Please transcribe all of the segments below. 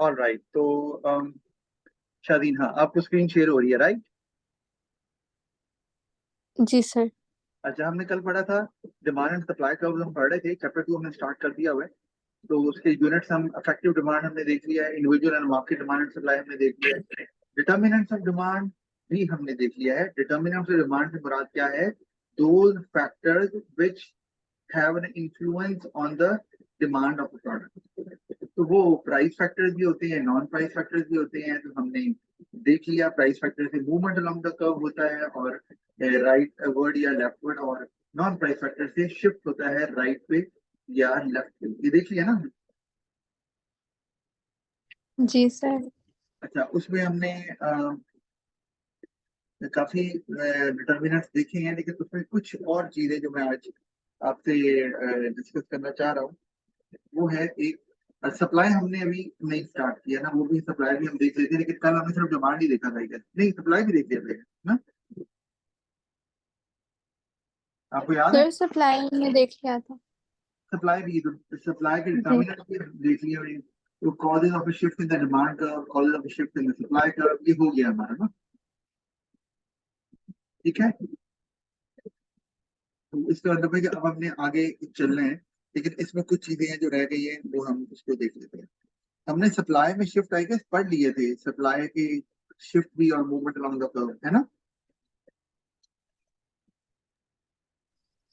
All right. तो शादीन, हाँ, आपको स्क्रीन शेयर हो रही है, राइट? जी सर। अच्छा, हमने कल पढ़ा था डिमांड एंड सप्लाई कर्व, हम पढ़ रहे थे, चैप्टर 2 हमने स्टार्ट कर दिया हुआ है। तो उसके यूनिट्स हम अफेक्टिव डिमांड हमने देख लिया है, individual and market demand and supply हमने देख लिया है, डिटर्मिनेंट्स ऑफ डिमांड भी हमने देख लिया है। डिटर्मिनेंट्स ऑफ डिमांड से मुराद क्या है? Those factors which have an influence on the demand of the product. तो वो प्राइस फैक्टर्स भी होते हैं, नॉन प्राइस फैक्टर्स भी होते हैं। तो हमने देख लिया प्राइस फैक्टर से मूवमेंट अलोंग द कर्व होता है, और राइट वर्ड या लेफ्ट वर्ड, और नॉन प्राइस फैक्टर से शिफ्ट होता है राइट पे या लेफ्ट पे। ये देख लिया ना? जी सर। अच्छा, उसमें हमने काफी डिटर्मिनेंट्स देखे हैं, लेकिन उसमें कुछ और चीजें जो मैं आज आपसे डिस्कस करना चाह रहा हूँ, वो है एक सप्लाई। हमने अभी नहीं स्टार्ट किया ना, वो भी सप्लाई भी हम देख लेते हैं, लेकिन कल हमने सिर्फ डिमांड ही देखा था, नहीं सप्लाई भी देख लिया था ना? आपको याद है? सर सप्लाई में देख लिया था। सप्लाई भी, तो सप्लाई के जी। डिटर्मिनेंट भी देख लिए हुए। तो causes of shift in the demand curve, causes of shift in the supply curve, ये हो गया हमारा ना। ठीक है, तो इसका मतलब है कि अब हमने आगे चलना है, लेकिन इसमें कुछ चीजें हैं जो रह गई हैं, वो हम उसको देख लेते हैं। हमने सप्लाई में शिफ्ट आई गेस पढ़ लिए थे, सप्लाई की शिफ्ट भी और मूवमेंट अलोंग द कर्व, है ना?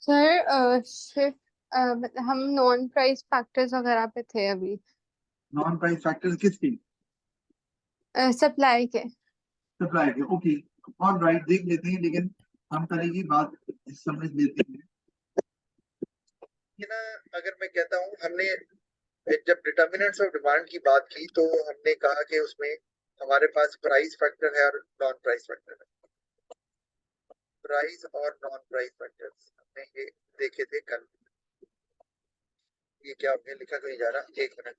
सर सिर्फ मतलब हम नॉन प्राइस फैक्टर्स वगैरह पे थे अभी। नॉन प्राइस फैक्टर्स किसकी? सप्लाई के। सप्लाई के, ओके। और राइट, देख लेते हैं, लेकिन हम पहले ये बात समझ लेते हैं कि ना, अगर मैं कहता हूँ हमने जब डिटर्मिनेंट्स ऑफ डिमांड की बात की, तो हमने कहा कि उसमें हमारे पास प्राइस फैक्टर है और नॉन प्राइस फैक्टर है। प्राइस और नॉन प्राइस फैक्टर्स हमने ये देखे थे कल। ये क्या आपने लिखा कहीं जा रहा, एक मिनट।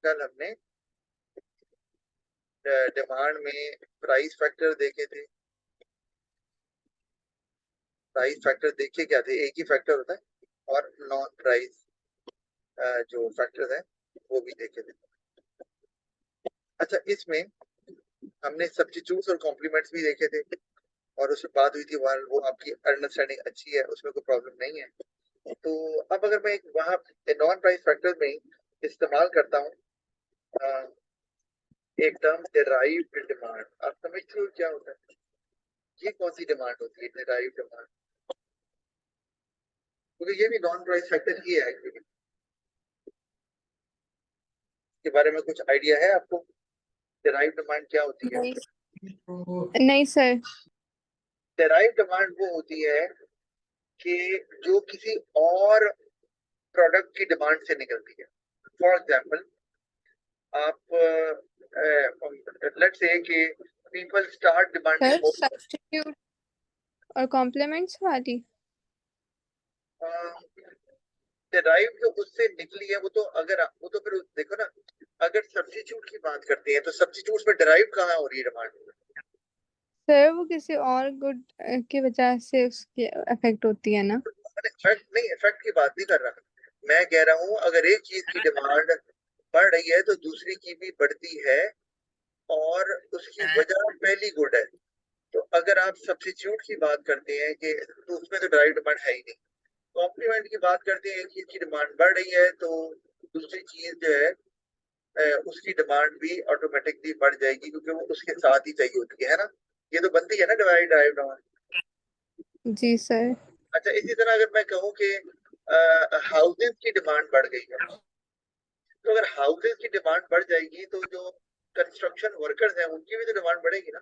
कल हमने डिमांड में प्राइस फैक्टर देखे थे। प्राइस फैक्टर देखे क्या थे? एक ही फैक्टर होता है, और नॉन प्राइस जो फैक्टर है वो भी देखे थे। अच्छा, इसमें हमने सब्स्टिट्यूट्स और कॉम्प्लीमेंट्स भी देखे थे, और उसमें बात हुई थी, वो आपकी अंडरस्टैंडिंग अच्छी है, उसमें कोई प्रॉब्लम नहीं है। तो अब अगर मैं वहां नॉन प्राइस फैक्टर में इस्तेमाल करता हूँ एक टर्म डिराइव्ड डिमांड, आप समझते हो क्या होता है? ये कौन सी डिमांड होती है डिराइव्ड डिमांड? क्योंकि ये भी नॉन प्राइस फैक्टर ही है एक्चुअली। के बारे में कुछ आइडिया है आपको? डिराइव्ड डिमांड क्या होती है? नहीं। नहीं सर। डिराइव्ड डिमांड वो होती है कि जो किसी और प्रोडक्ट की डिमांड से निकलती है। फॉर एग्जाम्पल, आप लेट्स से कि people start demanding sir substitute और कॉम्प्लीमेंट्स वाली। डिराइव जो उससे निकली है, वो तो अगर वो तो फिर देखो ना, अगर सब्स्टिट्यूट की बात करते हैं तो सब्स्टिट्यूट में डिराइव कहाँ हो रही है डिमांड? सर वो किसी और गुड की वजह से उसकी इफेक्ट होती है ना। इफेक्ट नहीं, इफेक्ट की बात नहीं कर रहा मैं, कह रहा हूँ अगर एक चीज की डिमांड बढ़ रही है तो दूसरी की भी बढ़ती है, और उसकी वजह पहली गुड है। तो अगर आप सब्स्टिट्यूट की बात करते हैं कि, तो उसमें तो डायरेक्ट डिमांड है ही नहीं। कॉम्प्लीमेंट की बात करते हैं, एक चीज की डिमांड बढ़ रही है तो दूसरी चीज जो है उसकी डिमांड भी ऑटोमेटिकली बढ़ जाएगी, क्योंकि वो उसके साथ ही चाहिए होती है ना। ये तो बनती है ना डिवाइड ड्राइव डिमांड। जी सर। अच्छा, इसी तरह अगर मैं कहूँ कि हाउसेज की डिमांड बढ़ गई है, तो अगर हाउसेज की डिमांड बढ़ जाएगी तो जो कंस्ट्रक्शन वर्कर्स हैं उनकी भी तो डिमांड बढ़ेगी ना।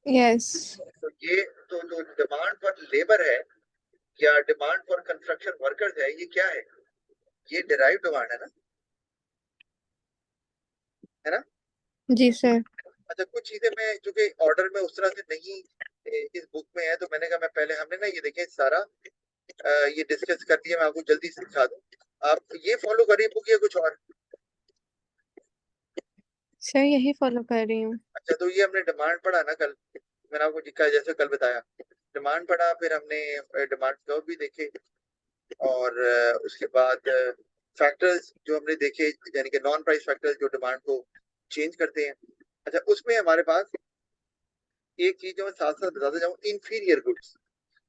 यस। तो ये तो जो डिमांड फॉर लेबर है या डिमांड फॉर कंस्ट्रक्शन वर्कर्स है, ये क्या है? ये डिराइव डिमांड है ना, है ना? जी सर। अच्छा, कुछ चीजें मैं चूंकि ऑर्डर में उस तरह से नहीं इस बुक में है, तो मैंने कहा मैं पहले, हमने ना ये देखें सारा ये डिस्कस कर दिया, मैं आपको जल्दी से सिखा दूं। आप ये फॉलो करिए बुक या कुछ और? सर यही फॉलो कर रही हूँ। अच्छा, तो ये हमने डिमांड पढ़ा ना कल, मैंने आपको जिक्का जैसे कल बताया, डिमांड पढ़ा, फिर हमने डिमांड कर्व भी देखे, और उसके बाद फैक्टर्स जो हमने देखे, यानी कि नॉन प्राइस फैक्टर्स जो डिमांड को चेंज करते हैं। अच्छा, उसमें हमारे पास एक चीज जो मैं साथ साथ बताता जाऊं, इंफीरियर गुड्स।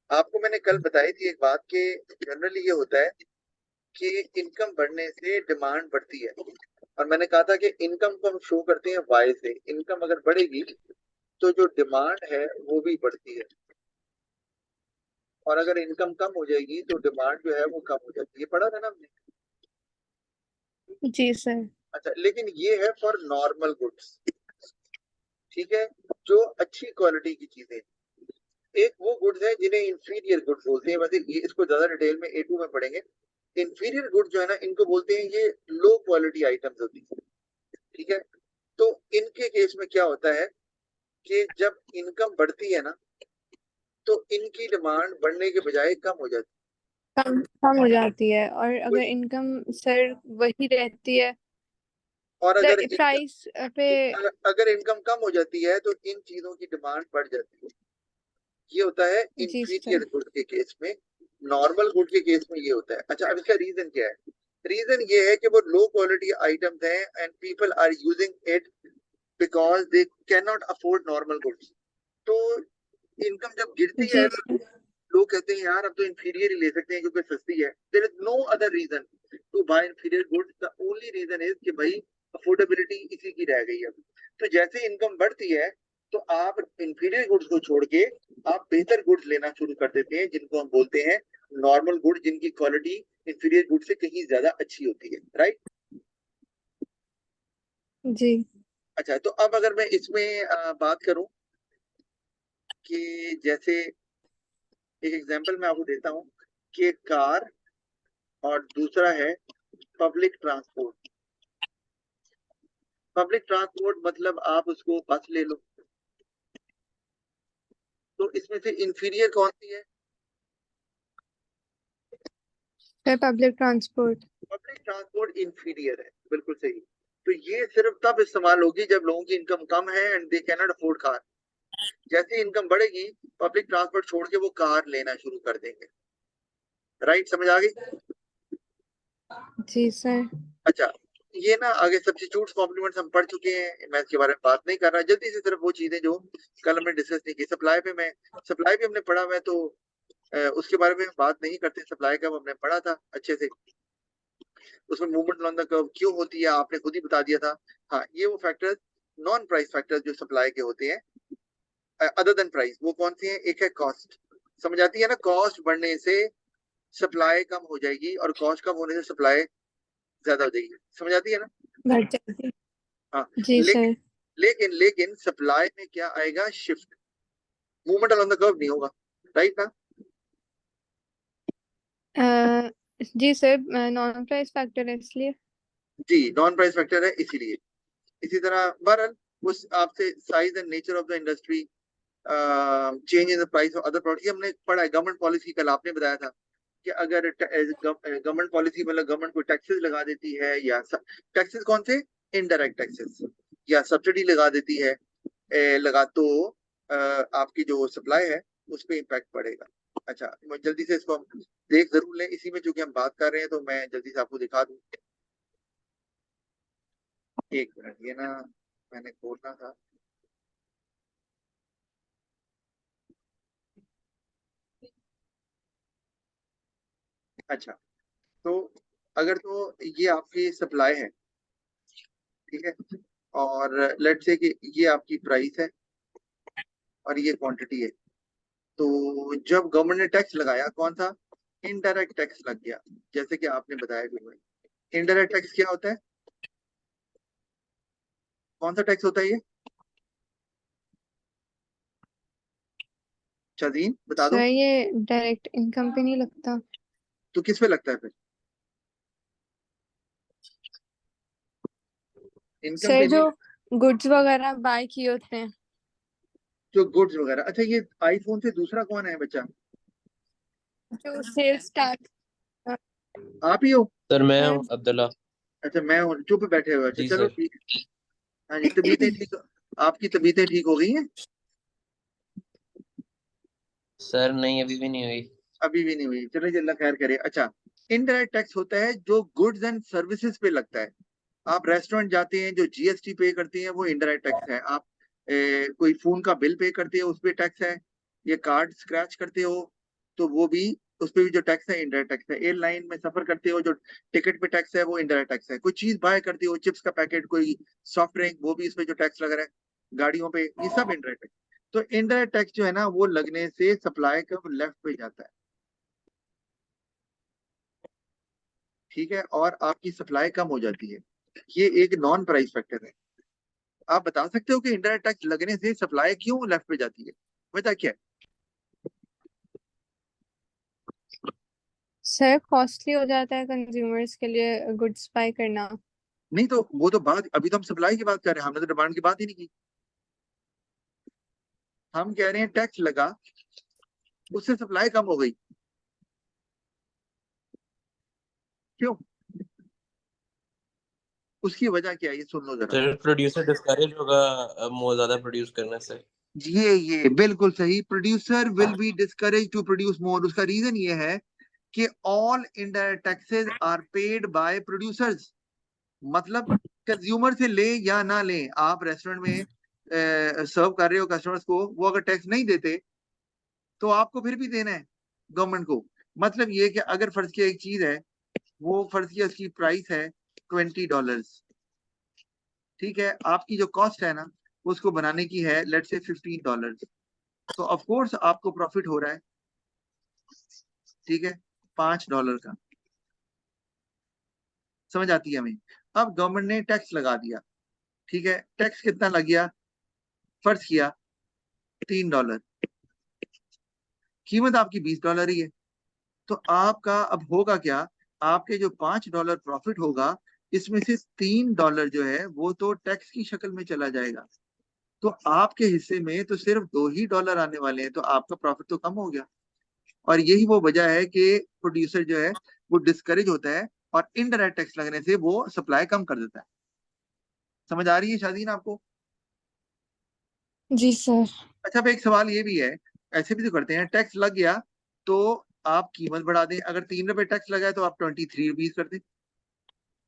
आपको मैंने कल बताई थी एक बात कि जनरली ये होता है कि इनकम बढ़ने से डिमांड बढ़ती है, और मैंने कहा था कि इनकम को हम शो करते हैं वाई से। इनकम अगर बढ़ेगी तो जो डिमांड है वो भी बढ़ती है, और अगर इनकम कम हो जाएगी तो डिमांड जो है वो कम हो जाती है। ये पढ़ा था ना हमने। जी सर। अच्छा, लेकिन ये है फॉर नॉर्मल गुड्स, ठीक है, जो अच्छी क्वालिटी की चीजें। एक वो गुड्स है जिन्हें इंफीरियर गुड्स बोलते हैं, वैसे ये इसको ज्यादा डिटेल में A2 में पढ़ेंगे। इंफीरियर गुड्स जो है ना, इनको बोलते हैं ये लो क्वालिटी आइटम्स होती है, ठीक है। तो इनके केस में क्या होता है कि जब इनकम बढ़ती है ना, तो इनकी डिमांड बढ़ने के बजाय कम हो जाती कम कम हो जाती है, और है। अगर इनकम सर वही रहती है, और अगर इनकम प्राइस पे। अगर इनकम कम हो जाती है तो इन चीजों की डिमांड बढ़ जाती है। ये होता है जी सर। इंफीरियर गुड के केस में। नॉर्मल गुड के केस में ये होता है। अच्छा, अब इसका रीजन क्या है? रीजन ये है कि वो लो क्वालिटी आइटम्स हैं and people are using it because they can not afford normal goods. तो इनकम जब गिरती है जी तो सर। लोग कहते हैं यार अब तो इंफीरियर ही ले सकते हैं क्योंकि सस्ती है। There is no other reason to buy inferior goods, the only reason is कि भाई अफोर्डेबिलिटी इसी की रह गई है। तो जैसे इनकम बढ़ती है तो आप इंफीरियर गुड्स को छोड़ के आप बेहतर गुड्स लेना शुरू कर देते हैं, जिनको हम बोलते हैं नॉर्मल गुड्स, जिनकी क्वालिटी इंफीरियर गुड्स से कहीं ज्यादा अच्छी होती है, राइट। जी अच्छा, तो अब अगर मैं इसमें बात करूं कि जैसे एक एग्जांपल मैं आपको देता हूं कि एक कार और दूसरा है पब्लिक ट्रांसपोर्ट। पब्लिक ट्रांसपोर्ट मतलब आप उसको बस ले लो, तो इसमें से इंफीरियर कौन सी है? Sir, public transport. Public transport inferior है, बिल्कुल सही। तो ये सिर्फ तब इस्तेमाल होगी जब लोगों की इनकम कम है and they can not afford car. जैसे इनकम बढ़ेगी, पब्लिक ट्रांसपोर्ट छोड़ के वो कार लेना शुरू कर देंगे, राइट, समझ आ गई? जी सर। अच्छा, ये ना आगे सब्स्टिट्यूट्स कॉम्प्लीमेंट्स हम पढ़ चुके हैं, मैं इसके बारे में बात नहीं कर रहा। जल्दी से सिर्फ वो चीजें जो कल हमने डिस्कस नहीं की। सप्लाई पे हमने पढ़ा हुआ है, तो उसके बारे में बात नहीं करते। सप्लाई का हमने पढ़ा था अच्छे से। उसमें मूवमेंट ऑन द कर्व क्यों होती है आपने खुद ही बता दिया था। हाँ, ये वो फैक्टर्स, नॉन प्राइस फैक्टर्स जो सप्लाई के होते हैं अदर देन प्राइस, वो कौन से हैं? एक है कॉस्ट। समझ आती है ना, कॉस्ट बढ़ने से सप्लाई कम हो जाएगी और कॉस्ट कम होने से सप्लाई ज्यादा हो जाएगी। समझ आती है ना? बढ़ जाती है। हाँ, जी लेकिन सर। लेकिन सप्लाई में क्या आएगा? Shift. Movement on the curve नहीं होगा, राइट ना? जी सर, नॉन प्राइस फैक्टर है इसलिए। जी, नॉन प्राइस फैक्टर है इसीलिए। इसी तरह बहरहाल उस आपसे size and nature of the industry, change in the price of other product, ये हमने पढ़ा है। गवर्नमेंट पॉलिसी कल आपने बताया था कि अगर गवर्नमेंट पॉलिसी मतलब गवर्नमेंट को टैक्सेस लगा देती है, या टैक्सेस कौन से? इनडायरेक्ट टैक्सेस, या सब्सिडी लगा देती है, लगा तो आपकी जो सप्लाई है उस पर इम्पैक्ट पड़ेगा। अच्छा, मैं जल्दी से इसको हम देख जरूर लें, इसी में चूंकि हम बात कर रहे हैं तो मैं जल्दी से आपको दिखा दूं। एक मिनट, ये ना मैंने खोलना था। अच्छा, तो अगर तो ये आपकी सप्लाई है, ठीक है, और लेट्स से कि ये आपकी प्राइस है और ये क्वांटिटी है। तो जब गवर्नमेंट ने टैक्स लगाया, कौन सा? इनडायरेक्ट टैक्स लग गया, जैसे कि आपने बताया भी भाई। इनडायरेक्ट टैक्स क्या होता है? कौन सा टैक्स होता है ये? शादीन बता सर, दो। ये डायरेक्ट इनकम पे नहीं लगता। तो किस पे लगता है फिर? इनकम सर, पे नहीं। जो गुड्स वगैरह बाय किए होते हैं। जो गुड्स वगैरह। अच्छा, ये आईफोन से दूसरा कौन है बच्चा? जो सेल्स टैक्स। आप ही हो? सर मैं सर। हूँ अब्दुल्ला। अच्छा, मैं हूँ चुप बैठे हुए। अच्छा जी चलो सर। ठीक है। हाँ जी, तबीयतें ठीक, आपकी तबीयतें ठीक हो गई हैं? सर नहीं, अभी भी नहीं हुई। अभी भी नहीं हुई, चलो जी अल्लाह खैर करे। अच्छा, इनडायरेक्ट टैक्स होता है जो गुड्स एंड सर्विसेज पे लगता है। आप रेस्टोरेंट जाते हैं, जो जीएसटी पे करते हैं वो इनडायरेक्ट टैक्स है। आप कोई फोन का बिल पे करते हो उस पे टैक्स है। ये कार्ड स्क्रैच करते हो तो वो भी, उस पे भी जो टैक्स है इंडायरेक्ट टैक्स है। एयरलाइन में सफर करते हो जो टिकट पे टैक्स है वो इंडायरेक्ट टैक्स है। कोई चीज बाय करते हो, चिप्स का पैकेट, कोई सॉफ्ट ड्रिंक, वो भी इस पे जो टैक्स लग रहा है गाड़ियों पे, ये सब इंडायरेक्ट टैक्स। तो इनडायरेक्ट टैक्स जो है ना वो लगने से सप्लाई का लेफ्ट पे जाता है, ठीक है, और आपकी सप्लाई कम हो जाती है। ये एक नॉन प्राइस फैक्टर है। आप बता सकते हो कि इंडायरेक्ट टैक्स लगने से सप्लाई क्यों लेफ्ट पे जाती है, वजह क्या है? सर कॉस्टली हो जाता है कंज्यूमर्स के लिए गुड्स बाय करना। नहीं तो वो तो बात, अभी तो हम सप्लाई की बात कर रहे हैं, हमने तो डिमांड की बात ही नहीं की। हम कह रहे हैं टैक्स लगा, उससे सप्लाई कम हो गई, क्यों? उसकी वजह क्या है ये सुन लो जरा। सर प्रोड्यूसर डिस्करेज होगा मोर ज्यादा प्रोड्यूस करने से। ये बिल्कुल सही, producer will be discourage to produce more. उसका रीजन ये है कि all indirect taxes are paid by producers. मतलब कंज्यूमर से ले या ना ले, आप रेस्टोरेंट में सर्व कर रहे हो कस्टमर्स को, वो अगर टैक्स नहीं देते तो आपको फिर भी देना है गवर्नमेंट को। मतलब ये कि अगर फर्ज किया एक चीज है, वो फर्ज किया उसकी प्राइस है $20, ठीक है, आपकी जो कॉस्ट है ना उसको बनाने की है लेट से $15, तो ऑफ कोर्स आपको प्रॉफिट हो रहा है, ठीक है, $5 का। समझ आती है हमें? अब गवर्नमेंट ने टैक्स लगा दिया, ठीक है, टैक्स कितना लग गया, फर्ज किया $3, कीमत आपकी $20 ही है। तो आपका अब होगा क्या, आपके जो $5 प्रॉफिट होगा, इसमें से $3 जो है वो तो टैक्स की शक्ल में चला जाएगा। तो आपके हिस्से में तो सिर्फ $2 ही आने वाले हैं, तो आपका प्रॉफिट तो कम हो गया। और यही वो वजह है कि प्रोड्यूसर जो है वो डिस्करेज होता है, और इनडायरेक्ट टैक्स लगने से वो सप्लाई कम कर देता है। समझ आ रही है शादीन आपको? जी सर। अच्छा, अब एक सवाल ये भी है, ऐसे भी तो करते हैं, टैक्स लग गया तो आप कीमत बढ़ा दें। अगर $3 टैक्स लगा है तो आप ₹23 कर दें,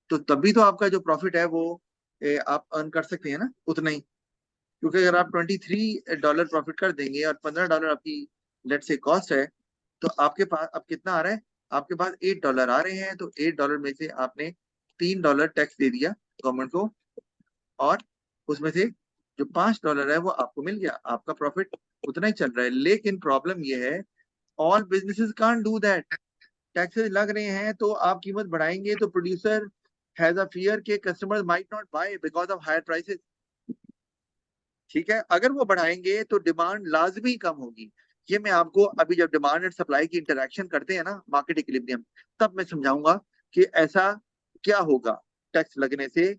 तो तब भी तो आपका जो प्रॉफिट है वो आप अर्न कर सकते हैं ना उतना ही। क्योंकि अगर आप $23 प्रॉफिट कर देंगे और $15 आपकी लेट से कॉस्ट है, तो आपके पास अब कितना आ रहा है, आपके पास $8 आ रहे हैं। तो $8 में से आपने $3 टैक्स दे दिया गवर्नमेंट को, और उसमें से जो $5 है वो आपको मिल गया, आपका प्रॉफिट उतना ही चल रहा है। लेकिन प्रॉब्लम ये है, all businesses can't do that. Taxes लग रहे हैं तो आप कीमत बढ़ाएंगे तो प्रोड्यूसर हैज अ फियर कि customers might not buy because of higher prices, ठीक है। अगर वो बढ़ाएंगे तो डिमांड लाजमी कम होगी। ये मैं आपको अभी जब डिमांड एंड सप्लाई की इंटरेक्शन करते हैं ना, मार्केट इक्विलिब्रियम, तब मैं समझाऊंगा कि ऐसा क्या होगा टैक्स लगने से।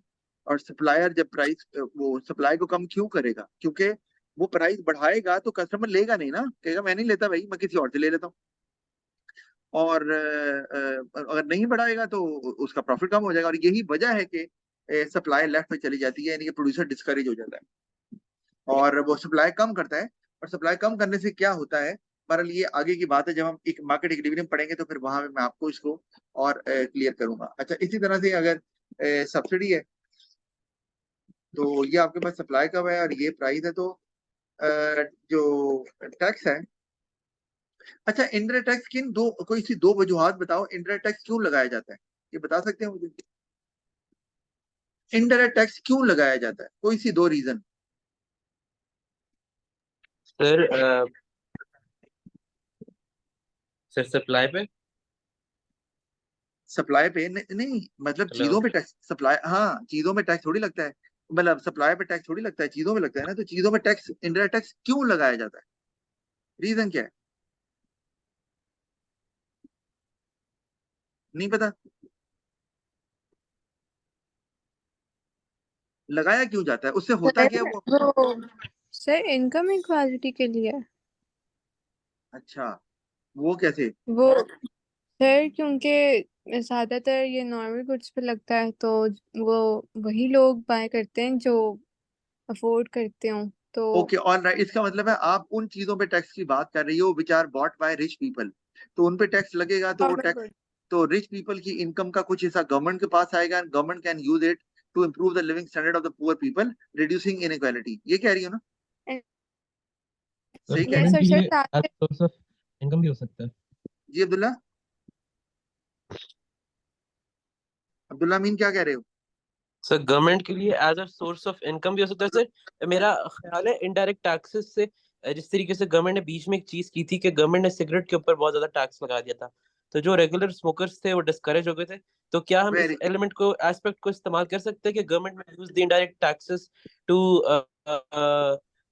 और सप्लायर जब प्राइस, वो सप्लाई को कम क्यों करेगा, क्योंकि वो प्राइस बढ़ाएगा तो कस्टमर लेगा नहीं ना, कहेगा मैं नहीं लेता भाई, मैं किसी और से ले लेता हूँ। और अगर नहीं बढ़ाएगा तो उसका प्रॉफिट कम हो जाएगा, और यही वजह है कि सप्लाई लेफ्ट पे चली जाती है, यानी कि प्रोड्यूसर डिस्करेज हो जाता है और वो सप्लाई कम करता है। और सप्लाई कम करने से क्या होता है, बहरहाल ये आगे की बात है, जब हम एक मार्केट इक्विलिब्रियम पढ़ेंगे तो फिर वहां पे मैं आपको इसको और क्लियर करूंगा। अच्छा, इसी तरह से अगर सब्सिडी है तो ये आपके पास सप्लाई कम है और ये प्राइस है, तो जो टैक्स है। अच्छा, इंडायरेक्ट टैक्स किन दो, कोई सी दो वजूहत बताओ इंडायरेक्ट टैक्स क्यों लगाया जाता है, ये बता सकते हैं मुझे? इनडायरेक्ट टैक्स क्यों लगाया जाता है, कोई सी दो रीजन। सर सर सप्लाई पे। सप्लाई पे नहीं, मतलब हेलो। चीजों पे टैक्स, सप्लाई, हाँ चीजों पे टैक्स थोड़ी लगता है, मतलब सप्लाई पे टैक्स थोड़ी लगता है, चीजों पे लगता है ना। तो चीजों पे टैक्स, इनडायरेक्ट टैक्स क्यों लगाया जाता है, रीजन क्या है? नहीं पता, लगाया क्यों जाता है, उससे होता क्या है सर वो? वो सर इनकम इक्वालिटी के लिए। अच्छा, वो कैसे? वो सर क्योंकि ज्यादातर ये नॉर्मल गुड्स पे लगता है, तो वो वही लोग बाय करते हैं जो अफोर्ड करते हो तो। ओके, ऑल राइट, इसका मतलब है आप उन चीजों पे टैक्स की बात कर रही हो which are bought by rich people. तो उन पे टैक्स लगेगा, तो वो नॉर्मल टैक्स, गुड। तो रिच पीपल की इनकम का कुछ हिस्सा गवर्नमेंट के पास आएगा and government can use it to improve the living standard of the poor people, reducing inequality. ये कह रही हो ना? सर सही कह रही यस हूँ? गवर्नमेंट सर के सर लिए साथ एज सोर्स ऑफ इनकम भी हो सकता है। जी अब्दुल्ला, अब्दुल्ला अमीन क्या कह रहे हो? सर गवर्नमेंट के लिए as a source of income भी हो सकता है सर। मेरा ख्याल है इनडायरेक्ट टैक्सेस से जिस तरीके से गवर्नमेंट ने बीच में एक चीज की थी कि गवर्नमेंट ने सिगरेट के ऊपर बहुत ज्यादा टैक्स लगा दिया था, तो जो रेगुलर स्मोकर्स थे वो डिस्करेज हो गए थे। तो क्या हम इस वेरी एलिमेंट को एस्पेक्ट को इस्तेमाल कर सकते हैं कि गवर्नमेंट में use the indirect taxes to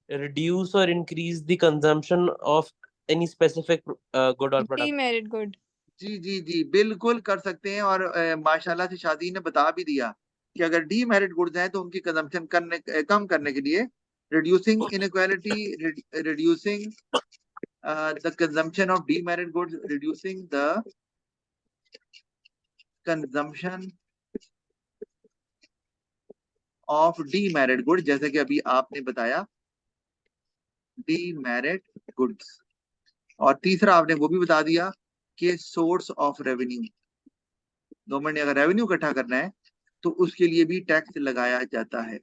reduce और increase the consumption of any specific good और प्रोडक्ट? Demerit good. जी जी जी, बिल्कुल कर सकते हैं। और माशाल्लाह से शादी ने बता भी दिया कि अगर डीमेरिट गुड्स हैं तो उनकी कंजम्पशन करने कम करने के लिए, reducing inequality, reducing the consumption of demerit goods, reducing the consumption of demerit goods, जैसे कि अभी आपने बताया, डीमेरिट गुड्स। और तीसरा आपने वो भी बता दिया कि सोर्स ऑफ रेवेन्यू, गवर्नमेंट ने अगर रेवेन्यू इकट्ठा करना है तो उसके लिए भी टैक्स लगाया जाता है।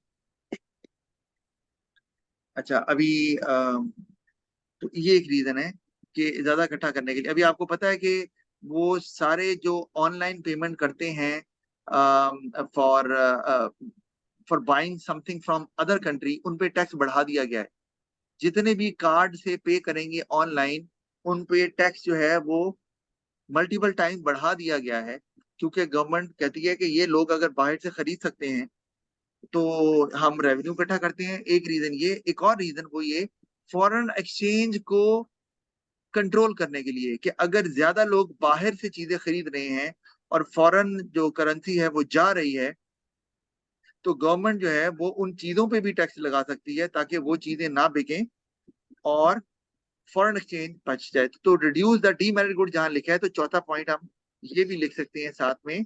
अच्छा, अभी तो ये एक रीजन है कि ज्यादा इकट्ठा करने के लिए। अभी आपको पता है कि वो सारे जो ऑनलाइन पेमेंट करते हैं for for buying something from other country, उन पे टैक्स बढ़ा दिया गया है। जितने भी कार्ड से पे करेंगे ऑनलाइन, उन पे टैक्स जो है वो मल्टीपल टाइम बढ़ा दिया गया है, क्योंकि गवर्नमेंट कहती है कि ये लोग अगर बाहर से खरीद सकते हैं तो हम रेवेन्यू इकट्ठा करते हैं। एक रीजन ये, एक और रीजन वो ये, फॉरेन एक्सचेंज को कंट्रोल करने के लिए, कि अगर ज्यादा लोग बाहर से चीजें खरीद रहे हैं और फॉरेन जो करेंसी है वो जा रही है, तो गवर्नमेंट जो है वो उन चीजों पे भी टैक्स लगा सकती है ताकि वो चीजें ना बिकें और फॉरेन एक्सचेंज बच जाए। तो रिड्यूस द डीमेरिट गुड जहां लिखा है, तो चौथा पॉइंट हम ये भी लिख सकते हैं साथ में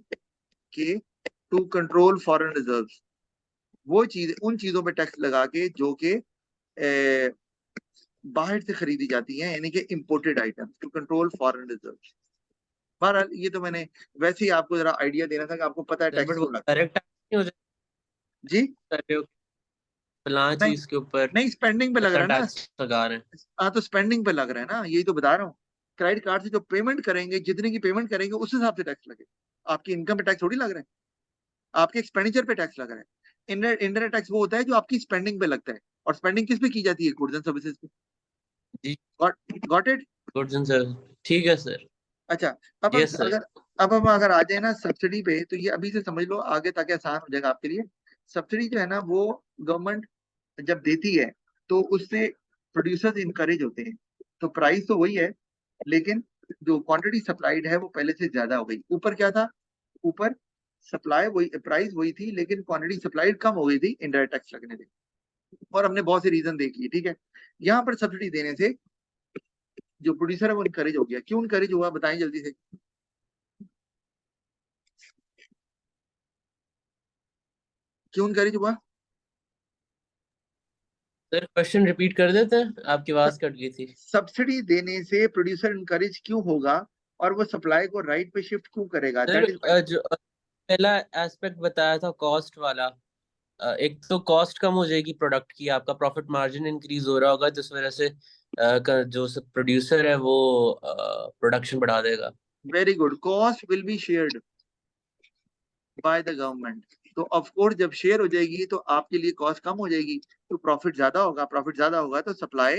कि टू कंट्रोल फॉरेन रिजर्व, वो चीज, उन चीजों पे टैक्स लगा के जो कि बाहर से खरीदी जाती हैं, यानी कि imported items, to control foreign reserve. बहरहाल ये तो मैंने वैसे ही आपको जरा आइडिया देना था कि आपको पता है सर टैक्स बट वो क्यों लगता डायरेक्ट टैक्स नहीं हो है। जी जाता, फलां नहीं, चीज के ऊपर नहीं स्पेंडिंग पे लग इतना रहा है ना। टैक्स लगा रहे हैं। हाँ तो स्पेंडिंग पे लग रहा है ना, यही तो बता रहा हूँ। क्रेडिट कार्ड से जो पेमेंट करेंगे, जितने की पेमेंट करेंगे उस हिसाब से टैक्स लगे। आपकी इनकम पे टैक्स थोड़ी लग रहा है, आपके एक्सपेंडिचर पे टैक्स लग रहा है। इंडायरेक्ट टैक्स वो होता है जो आपकी स्पेंडिंग पे लगता है, और स्पेंडिंग किस पे की जाती है? गुड्स एंड सर्विसेज पे। जी, got it? Goods and service, ठीक है सर। अच्छा, अब यस सर। अगर अब हम अगर आ जाए ना सब्सिडी पे, तो ये अभी से समझ लो आगे ताकि आसान हो जाएगा आपके लिए। सब्सिडी जो है ना वो गवर्नमेंट जब देती है तो उससे प्रोड्यूसर्स इनकरेज होते हैं। तो प्राइस तो वही है, लेकिन जो क्वांटिटी सप्लाइड है वो पहले से ज्यादा हो गई। ऊपर क्या था? ऊपर सप्लाई वही, प्राइस वही थी, लेकिन क्वांटिटी सप्लाइड कम हो गई थी इनडायरेक्ट टैक्स लगने से। और हमने बहुत से रीजन देखी, ठीक है। यहाँ पर सब्सिडी देने से जो प्रोड्यूसर है वो इनकरेज हो गया। क्यों इनकरेज हुआ बताएं जल्दी से, क्यों इनकरेज हुआ? सर क्वेश्चन रिपीट कर देते हैं, आपकी आवाज कट गई थी। सब्सिडी देने से प्रोड्यूसर इनकरेज क्यों होगा और वो सप्लाई को राइट पे शिफ्ट क्यों करेगा? Sir that is my. जो पहला एस्पेक्ट बताया था कॉस्ट वाला, एक तो कॉस्ट कम हो जाएगी प्रोडक्ट की, आपका प्रॉफिट मार्जिन इंक्रीज हो रहा होगा, जिस वजह से जो प्रोड्यूसर है वो प्रोडक्शन बढ़ा देगा। Very good, cost will be shared by the government. तो ऑफ कोर्स जब शेयर हो जाएगी तो आपके लिए कॉस्ट कम हो जाएगी, तो प्रॉफिट ज्यादा होगा। प्रॉफिट ज्यादा होगा तो सप्लाई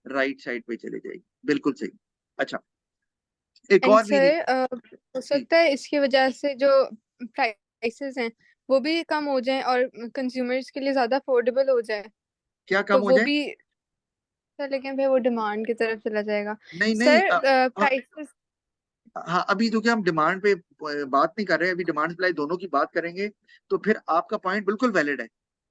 राइट साइड पे चली जाएगी। बिल्कुल सही। अच्छा, एक एंड और भी सर हो जी, सकता है इसकी वजह से जो प्राइसेस हैं वो भी कम हो जाएं और कंज्यूमर्स के लिए ज्यादा अफोर्डेबल हो जाए, क्या तो कम हो वो जाए? भी। सर लेकिन फिर वो डिमांड की तरफ चला जाएगा। नहीं नहीं, सर प्राइसेस। हाँ अभी तो क्या हम डिमांड पे बात नहीं कर रहे हैं, अभी डिमांड सप्लाई दोनों की बात करेंगे। तो फिर आपका पॉइंट बिल्कुल वैलिड है।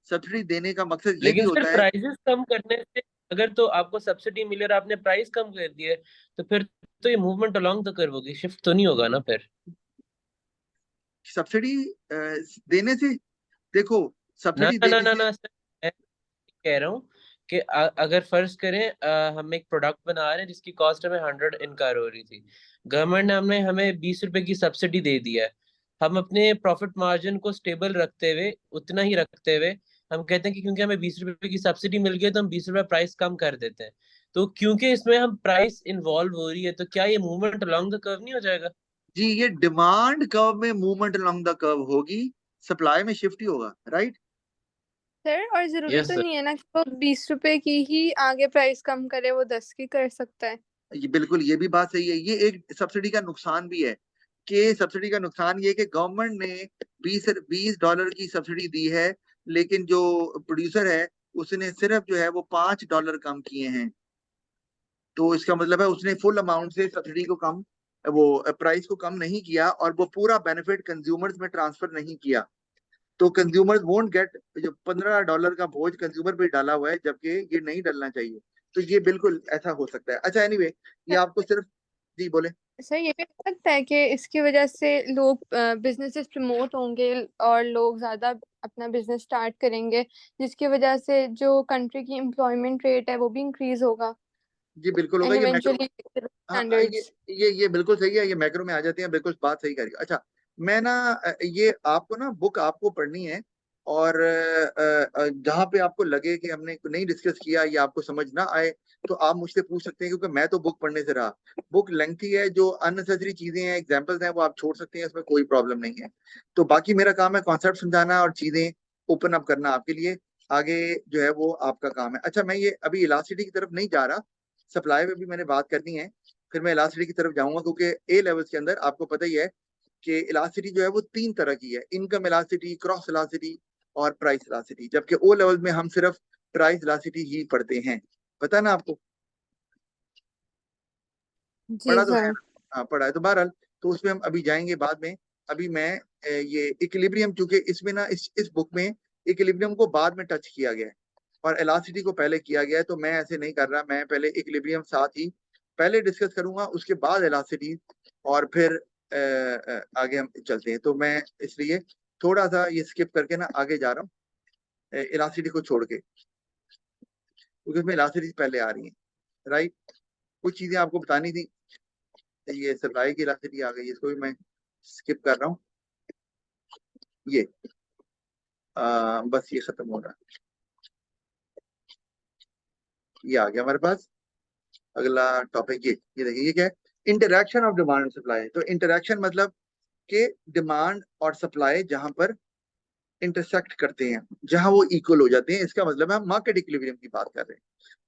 सब्सिडी देने का मकसद ये भी लेकिन सर होता है। प्राइसेस कम करने से, अगर तो आपको सब्सिडी मिले और आपने प्राइस कम कर दिए, तो फिर तो ये मूवमेंट अलोंग तो करवाओगी, शिफ्ट तो नहीं होगा ना फिर? सब्सिडी देने से, देखो ना सब्सिडी ना ना देने ना से, ना सर, मैं कह रहा हूँ कि अगर फर्ज करें हम एक प्रोडक्ट बना रहे हैं जिसकी कॉस्ट हमें 100 इनकार हो रही थी, गवर्नमेंट ने हमें 20 रुपए की सब्सिडी दे दिया है। हम अपने प्रॉफिट मार्जिन को स्टेबल रखते हुए, उतना ही रखते हुए, हम कहते हैं कि क्योंकि हमें 20 रुपए की सब्सिडी मिल गई तो हम 20 रुपए प्राइस कम कर देते हैं। तो क्योंकि इसमें हम प्राइस इन्वॉल्व हो रही है, तो क्या ये मूवमेंट अलोंग द कर्व नहीं हो जाएगा? जी, ये डिमांड कर्व में मूवमेंट अलोंग द कर्व होगी, सप्लाई में शिफ्ट ही होगा, राइट? सर, और जरूरी यस तो सर। नहीं है ना कि वो 20 रुपए की ही आगे प्राइस कम करे, वो 10 की कर सकता है। ये बिल्कुल, ये भी बात सही है। ये एक सब्सिडी का नुकसान भी है कि सब्सिडी का नुकसान ये है कि गवर्नमेंट ने 20 डॉलर की सब्सिडी दी है, लेकिन जो प्रोड्यूसर है उसने सिर्फ जो है वो $5 कम किए हैं। तो इसका मतलब है उसने फुल अमाउंट से सब्सिडी को कम, वो प्राइस को कम नहीं किया, और वो पूरा बेनिफिट कंज्यूमर्स में ट्रांसफर नहीं किया। तो कंज्यूमर्स वोंट गेट, जो $15 का बोझ कंज्यूमर पे डाला हुआ है, जबकि ये नहीं डलना चाहिए। तो ये बिल्कुल ऐसा हो सकता है। अच्छा, एनीवे, ये आपको सिर्फ, जी बोले। सर, ये भी हो सकता है कि इसकी वजह से लोग बिजनेसेस प्रमोट होंगे और लोग ज्यादा अपना बिजनेस स्टार्ट करेंगे, जिसकी वजह से जो कंट्री की एम्प्लॉयमेंट रेट है वो भी इंक्रीज होगा जी बिल्कुल होगा, एंड ये मैक्रो। इवेंचुअली हाँ, स्टैंडर्ड्स। ये बिल्कुल सही है, ये मैक्रो में आ जाते हैं, बिल्कुल बात सही करी। अच्छा, मैं ना ये आपको ना बुक आपको पढ़नी है, और जहाँ पे आपको लगे कि हमने नहीं डिस्कस किया या आपको समझ ना आए, तो आप मुझसे पूछ सकते हैं, क्योंकि मैं तो बुक पढ़ने से रहा। बुक लेंथी है, जो अननेसेसरी चीजें हैं, एग्जांपल्स हैं, वो आप छोड़ सकते हैं, इसमें कोई प्रॉब्लम नहीं है। तो बाकी मेरा काम है कॉन्सेप्ट समझाना और चीजें ओपन अप करना आपके लिए। आगे जो है वो आपका काम है। अच्छा, मैं ये अभी इलास्टिसिटी की तरफ नहीं जा रहा, सप्लाई पे भी मैंने बात करनी है, फिर मैं इलास्टिसिटी की तरफ जाऊंगा, क्योंकि ए लेवल्स के अंदर आपको पता ही है कि इलास्टिसिटी जो है वो 3 तरह की है: इनकम इलास्टिसिटी, क्रॉस इलास्टिसिटी और प्राइस इलास्टिसिटी। जबकि ओ लेवल में हम सिर्फ प्राइस इलास्टिसिटी ही पढ़ते हैं। पता ना आपको? जी पढ़ा तो है सर। ना? हाँ, पढ़ा है। तो बहरहाल, तो उसमें हम अभी जाएंगे बाद में। अभी मैं ये इक्विलिब्रियम, चूंकि इसमें ना इस बुक में इक्विलिब्रियम को बाद में टच किया गया है और इलास्टिसिटी को पहले किया गया है, तो मैं ऐसे नहीं कर रहा। मैं पहले इक्विलिब्रियम साथ ही पहले डिस्कस करूंगा, उसके बाद इलास्टिसिटी, और फिर आगे हम चलते हैं। तो मैं इसलिए थोड़ा सा ये स्किप करके ना आगे जा रहा हूँ, इलास्टिसिटी को छोड़ के, क्योंकि उसमें इलास्टिसिटी पहले आ रही है, राइट? कुछ चीजें आपको बतानी थी। ये सप्लाई की इलास्टिसिटी आ गई, इसको भी मैं स्किप कर रहा हूँ। ये बस ये खत्म हो रहा है, ये आ गया हमारे पास। अगला टॉपिक ये देखिए, ये क्या है? Interaction of demand and supply. तो इंटरेक्शन मतलब कि डिमांड और सप्लाई जहां पर इंटरसेक्ट करते हैं, जहां वो इक्वल हो जाते हैं, इसका मतलब है हम मार्केट इक्विलिब्रियम की बात कर रहे हैं।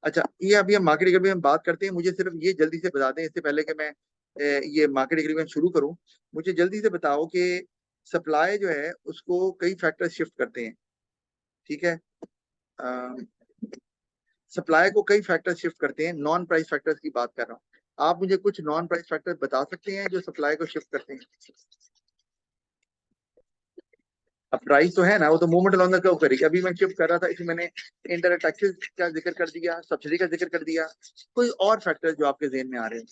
अच्छा, ये अभी हम मार्केट इक्विलिब्रियम बात करते हैं। मुझे सिर्फ ये जल्दी से बता दें, इससे पहले कि मैं ये मार्केट इक्विलिब्रियम शुरू करूं, मुझे जल्दी से बताओ कि सप्लाई जो है उसको कई फैक्टर शिफ्ट करते हैं, ठीक है? सप्लाई को कई फैक्टर शिफ्ट करते हैं, नॉन प्राइस फैक्टर्स की बात कर रहा हूँ। आप मुझे कुछ नॉन प्राइस फैक्टर बता सकते हैं जो सप्लाई को शिफ्ट करते हैं? अब प्राइस तो है ना, वो तो मूवमेंट अलॉन्ग द कर्व करेगी। अभी मैं शिफ्ट कर रहा था, इसमें मैंने इनडायरेक्ट टैक्सेस का जिक्र कर दिया, सब्सिडी का जिक्र कर दिया। कोई और फैक्टर जो आपके जेहन में आ रहे हैं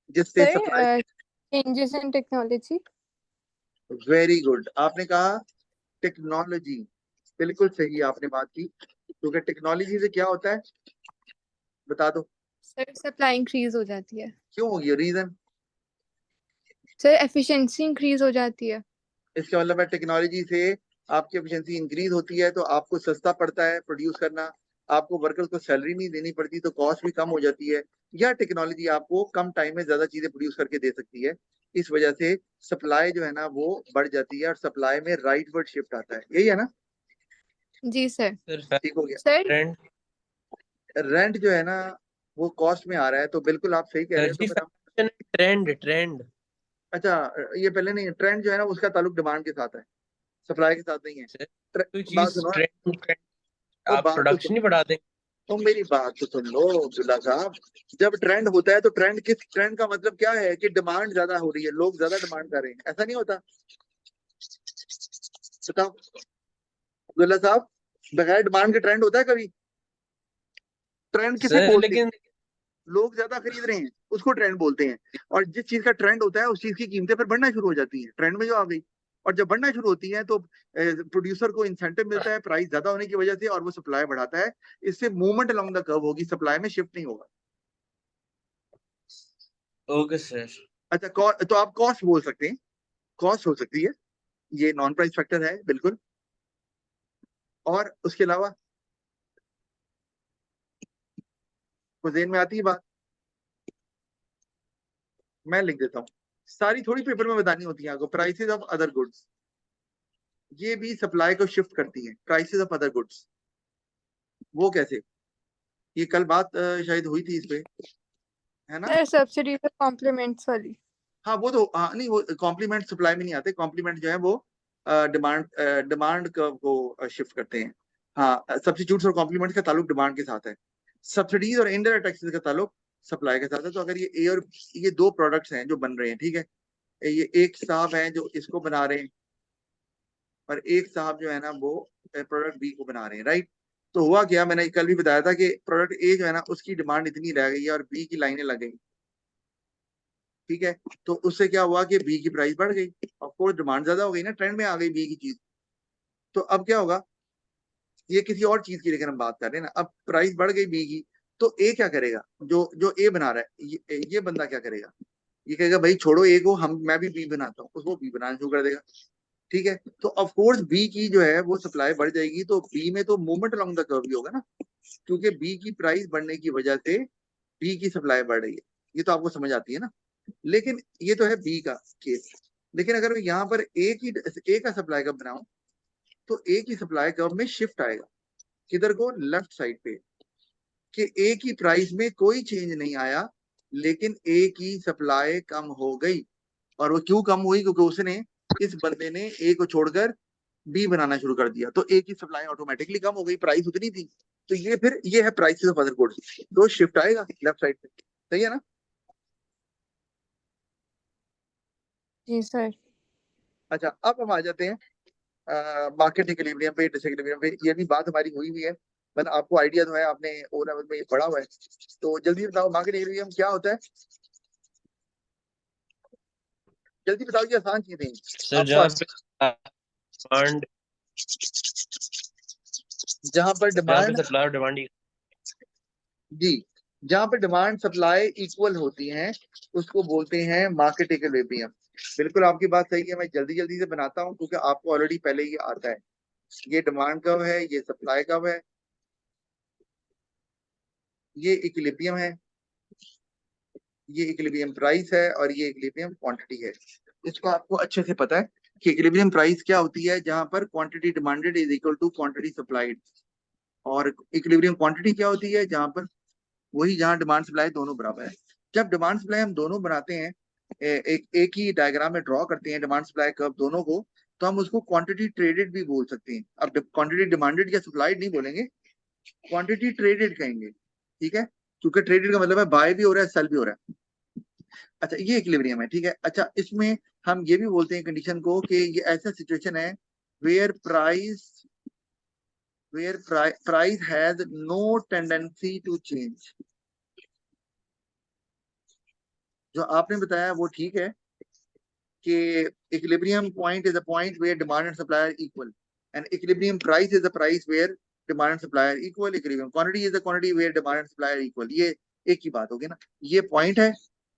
जिससे supply? Sir, changes in technology. Very good, आपने कहा टेक्नोलॉजी, बिल्कुल सही आपने बात की। क्योंकि टेक्नोलॉजी से क्या होता है, बता दो। सर, सप्लाई इंक्रीज हो जाती है। क्यों होगी, रीजन? सर, एफिशिएंसी इंक्रीज हो जाती है। इसका मतलब है टेक्नोलॉजी से आपकी एफिशिएंसी इंक्रीज होती है, तो आपको सस्ता पड़ता है प्रोड्यूस करना, आपको वर्कर्स को सैलरी नहीं देनी पड़ती, तो कॉस्ट भी कम हो जाती है। या टेक्नोलॉजी आपको कम टाइम में ज्यादा चीजें प्रोड्यूस करके दे सकती है। इस वजह से सप्लाई जो है ना वो बढ़ जाती है, और सप्लाई में राइट वर्ड शिफ्ट आता है, यही है ना? जी सर। सर ठीक हो गया। Sir, trend. रेंट जो है ना वो कॉस्ट में आ रहा है, तो बिल्कुल आप सही कह रहे सर हैं। तो जी, फिर हम, फैक्शन ट्रेंड ट्रेंड। अच्छा, ये पहले नहीं, ट्रेंड जो है ना उसका ताल्लुक डिमांड के साथ है, सप्लाई के साथ नहीं है। सर कोई बात चीज सुनो, ट्रेंड, और आप बात तो प्रोडक्शन सुनो, ही बढ़ा दें। तो मेरी बात तो सुन लो अब्दुल्ला साहब। जब ट्रेंड होता है तो ट्रेंड, किस ट्रेंड का मतलब क्या है कि डिमांड ज्यादा हो रही है, लोग ज्यादा डिमांड कर रहे हैं, ऐसा नहीं होता? बताओ अब्दुल्ला साहब, बगैर डिमांड के ट्रेंड होता है कभी? ट्रेंड किसे सर बोलते हैं? लेकिन लोग ज्यादा खरीद रहे हैं, उसको ट्रेंड बोलते हैं। और जिस चीज का ट्रेंड होता है उस चीज की कीमतें फिर बढ़ना शुरू हो जाती है, ट्रेंड में जो आ गई। और जब बढ़ना शुरू होती है तो प्रोड्यूसर को इंसेंटिव मिलता है प्राइस ज्यादा होने की वजह से, और वो सप्लाई बढ़ाता है। इससे मूवमेंट अलोंग द कर्व होगी, सप्लाई में शिफ्ट नहीं होगा। Okay sir. अच्छा, तो आप कॉस्ट बोल सकते हैं, कॉस्ट हो सकती है, ये नॉन प्राइस फैक्टर है बिल्कुल। और उसके अलावा कुछ देर में आती है बात, मैं लिख देता हूँ, सारी थोड़ी पेपर में बतानी होती है आपको। प्राइसेस ऑफ अदर गुड्स, ये भी सप्लाई को शिफ्ट करती है। प्राइसेस ऑफ अदर गुड्स वो कैसे, ये कल बात शायद हुई थी इस पे, है ना? सर सब्सिडी और कॉम्प्लीमेंट्स वाली। हाँ वो तो, हाँ नहीं, वो कॉम्प्लीमेंट सप्लाई में नहीं आते। कॉम्प्लीमेंट जो है वो डिमांड डिमांड को शिफ्ट करते हैं। हाँ, सब्स्टिट्यूट्स और कॉम्प्लीमेंट का ताल्लुक डिमांड के साथ है। सब्सिडीज और इनडायरेक्ट टैक्सेस का ताल्लुक सप्लाई के साथ है। तो अगर ये ए और ये दो प्रोडक्ट्स हैं जो बन रहे हैं, ठीक है, ये एक साहब हैं जो इसको बना रहे हैं, और एक साहब जो है ना वो प्रोडक्ट बी को बना रहे हैं, राइट? तो हुआ क्या, मैंने कल भी बताया था कि प्रोडक्ट ए जो है ना उसकी डिमांड इतनी रह गई है और बी की लाइनें लग गई, ठीक है। तो उससे क्या हुआ कि बी की प्राइस बढ़ गई, ऑफ कोर्स डिमांड ज्यादा हो गई ना, ट्रेंड में आ गई बी की चीज। तो अब क्या होगा, ये किसी और चीज की लेकिन हम बात कर रहे हैं ना, अब प्राइस बढ़ गई बी की, तो ए क्या करेगा, जो जो ए बना रहा है, ये बंदा क्या करेगा, ये कहेगा भाई छोड़ो ए को, हम मैं भी बी बनाता हूँ, उसको बी बनाना शुरू कर देगा, ठीक है। तो ऑफ कोर्स बी की जो है वो सप्लाई बढ़ जाएगी, तो बी में तो मूवमेंट अलोंग द कर्व भी होगा ना, क्योंकि बी की प्राइस बढ़ने की वजह से बी की सप्लाई बढ़ रही है। ये तो आपको समझ आती है ना। लेकिन ये तो है बी का केस। लेकिन अगर मैं यहाँ पर ए का सप्लाई कर्व बनाऊं, तो ए की सप्लाई कर्व में शिफ्ट आएगा, किधर को, लेफ्ट साइड पे, कि ए की प्राइस में कोई चेंज नहीं आया, लेकिन ए की सप्लाई कम हो गई। और वो क्यों कम हुई, क्योंकि उसने, इस बंदे ने ए को छोड़कर बी बनाना शुरू कर दिया, तो ए की सप्लाई ऑटोमेटिकली कम हो गई, प्राइस उतनी थी। तो ये फिर ये है प्राइसेस ऑफ अदर गुड्स, तो शिफ्ट आएगा लेफ्ट साइड पे, सही है ना? जी सर। अच्छा, अब हम आ जाते हैं मार्केट इक्विलिब्रियम पे, डिसइक्विलिब्रियम पे। ये भी बात हमारी हुई हुई है, मतलब आपको आइडिया तो है, आपने ओ लेवल में ये पढ़ा हुआ है। तो जल्दी बताओ मार्केट इक्विलिब्रियम क्या होता है, जल्दी बताओ, ये आसान चीजें हैं सर आपको। डिमांड, जहां पर जहाँ पे डिमांड, सप्लाई और डिमांड, जी, जहां पर डिमांड सप्लाई इक्वल होती हैं उसको बोलते हैं मार्केट इक्विलिब्रियम। बिल्कुल आपकी बात सही है, मैं जल्दी जल्दी से बनाता हूँ क्योंकि आपको ऑलरेडी पहले ये आता है। ये डिमांड कब है, ये सप्लाई कब है, ये इक्विलिब्रियम है, ये इक्विलिब्रियम प्राइस है, और ये इक्विलिब्रियम क्वांटिटी है। इसको आपको अच्छे से पता है कि इक्विलिब्रियम प्राइस क्या होती है, जहां पर quantity demanded is equal to quantity supplied. और इक्विलिब्रियम क्वांटिटी क्या होती है, जहां पर वही, जहां डिमांड सप्लाई दोनों बराबर है। जब डिमांड सप्लाई हम दोनों बनाते हैं, एक ही डायग्राम में ड्रॉ करते हैं डिमांड सप्लाई कर्व दोनों को, तो हम उसको क्वांटिटी ट्रेडेड भी बोल सकते हैं। अब क्वांटिटी डिमांडेड या सप्लाइड नहीं बोलेंगे, क्वांटिटी ट्रेडेड कहेंगे, ठीक है, क्योंकि ट्रेडेड का मतलब है बाय भी हो रहा है, सेल भी हो रहा है। अच्छा, ये इक्विलिब्रियम है, ठीक है। अच्छा, इसमें हम ये भी बोलते हैं कंडीशन को कि ये ऐसा सिचुएशन है where price, price has no tendency to change. जो आपने बताया वो ठीक है कि equilibrium point is a point where demand and supply are equal, and equilibrium price is a price where demand and supply are equal, equilibrium quantity is a quantity where demand and supply are equal. ये एक ही बात होगी ना, ये point है,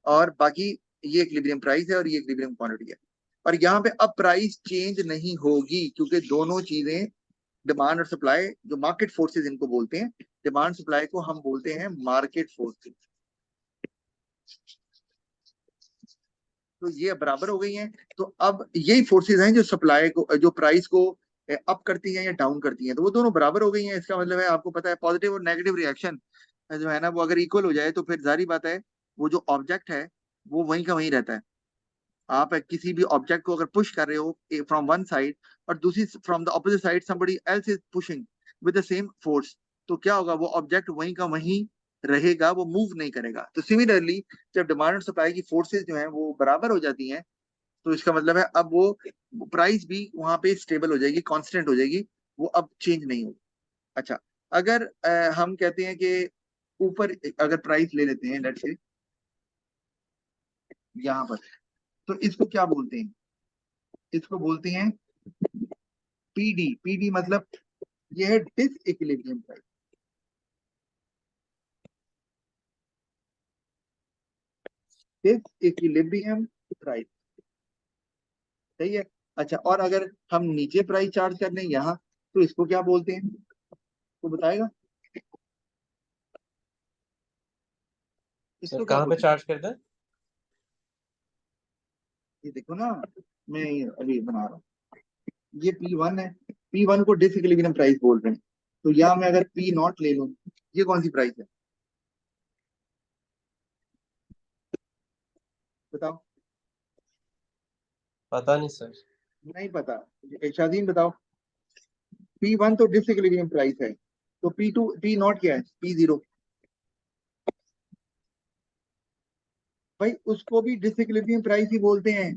और बाकी ये इक्विलिब्रियम प्राइस है और ये इक्विलिब्रियम क्वांटिटी है। और यहाँ पे अब प्राइस चेंज नहीं होगी, क्योंकि दोनों चीजें, डिमांड और सप्लाई, जो मार्केट फोर्सेस इनको बोलते हैं, डिमांड सप्लाई को हम बोलते हैं मार्केट फोर्सेस। तो ये बराबर हो गई हैं। तो अब यही फोर्सेस हैं जो सप्लाई को, जो प्राइस को अप करती हैं या डाउन करती हैं, तो वो दोनों बराबर हो गई हैं। इसका मतलब है, आपको पता है, पॉजिटिव और नेगेटिव रिएक्शन जो है ना, वो अगर इक्वल हो जाए तो फिर जारी बात है, वो जो ऑब्जेक्ट है वो वहीं का वहीं रहता है। आप किसी भी ऑब्जेक्ट को अगर पुश कर रहे हो फ्रॉम वन साइड, और दूसरी from the opposite side somebody else is pushing with the same force, तो क्या होगा, वो ऑब्जेक्ट वहीं का वहीं रहेगा, वो मूव नहीं करेगा। तो सिमिलरली, जब डिमांड और सप्लाई की फोर्सेस जो हैं वो बराबर हो जाती हैं, तो इसका मतलब है अब वो प्राइस भी वहां पे स्टेबल हो जाएगी, कांस्टेंट हो जाएगी, वो अब चेंज नहीं होगी। अच्छा, अगर हम कहते हैं कि ऊपर अगर प्राइस ले लेते हैं, लेट्स से यहाँ पर, तो इसको क्या बोलते हैं, इसको बोलते हैं पीडी। पीडी मतलब ये है डिसइक्विलिब्रियम प्राइस। डिसइक्विलिब्रियम प्राइस, सही है। अच्छा, और अगर हम नीचे प्राइस चार्ज कर लें यहाँ, तो इसको क्या बोलते हैं, तो बताएगा सर इसको क्या कहाँ पे बोलते हैं? चार्ज करते हैं? ये देखो ना, मैं अभी बना रहा हूँ, ये P1 है। P1 को डिसइक्विलिब्रियम प्राइस बोल रहे हैं। तो यहाँ मैं अगर P नॉट ले लूं, ये कौन सी प्राइस है बताओ? पता नहीं सर। नहीं पता? शादीन बताओ। P1 तो डिसइक्विलिब्रियम प्राइस है, तो P2 P नॉट क्या है? P0। भाई उसको भी डिसइक्विलिब्रियम प्राइस ही बोलते हैं।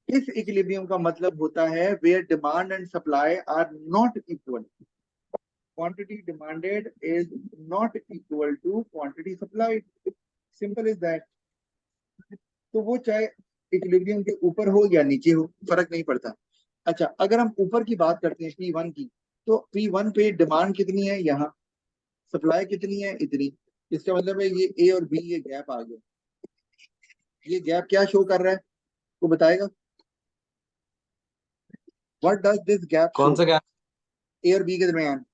इस इक्विलिब्रियम का मतलब होता है where demand and supply are not equal. Quantity demanded is not equal to quantity supplied, simple is that. तो वो चाहे इक्विलिब्रियम के ऊपर हो या नीचे हो, फर्क नहीं पड़ता। अच्छा, अगर हम ऊपर की बात करते हैं P1 की, तो P1 पे डिमांड कितनी है, यहाँ सप्लाई कितनी है, इतनी। इसका मतलब है ये ए और बी, ये गैप आ गया। ये गैप क्या शो कर रहा है, वो बताएगा? व्हाट डज दिस गैप कौन शो सा गैप? ए और बी के दरमियान?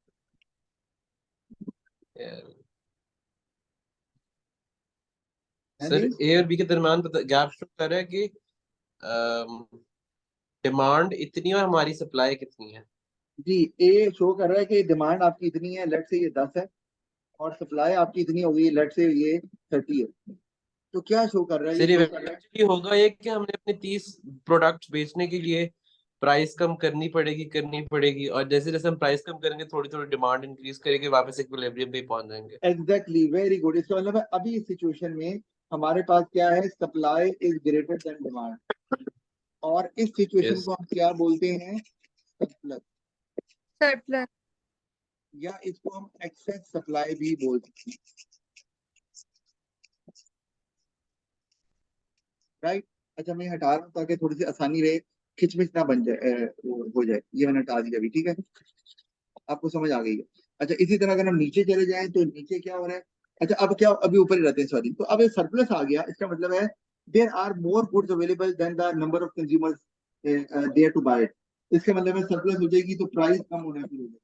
है सर जी? ए और बी के दरमियान गैप शो कर रहा है कि डिमांड इतनी है और हमारी सप्लाई कितनी है। जी, ए शो कर रहा है कि डिमांड आपकी इतनी है, लेट से ये 10 है, और सप्लाई आपकी इतनी होगी, लेट से ये 30 है। तो क्या शो कर रहा है? ये सर शो कर रहा है, इवेंचुअली होगा ये कि हमने अपने 30 प्रोडक्ट्स बेचने के लिए प्राइस कम करनी पड़ेगी और जैसे जैसे हम प्राइस कम करेंगे थोड़ी थोड़ी डिमांड इंक्रीज करेंगे, वापस इक्विलिब्रियम पे पहुंच जाएंगे। Exactly, very good. इसका मतलब है अभी इस सिचुएशन में हमारे पास क्या है, supply is greater then demand, और इस सिचुएशन यस। को हम क्या बोलते हैं, सरप्लस, सरप्लस। या इसको हम एक्सेस सप्लाई भी बोल सकते हैं, राइट? अच्छा, मैं हटा रहा हूँ ताकि थोड़ी सी आसानी रहे, खिचमिच ना बन जाए, वो हो जाए। ये मैंने हटा दिया अभी, ठीक है, आपको समझ आ गई है। अच्छा, इसी तरह अगर हम नीचे चले जाएं तो नीचे क्या हो रहा है? अच्छा, अब क्या, अभी ऊपर ही रहते हैं, सॉरी। तो अब ये सरप्लस आ गया, इसका मतलब है there are more goods available than the number of consumers there to buy it. इसका मतलब है सरप्लस हो जाएगी तो प्राइस कम होना शुरू हो जाएगी।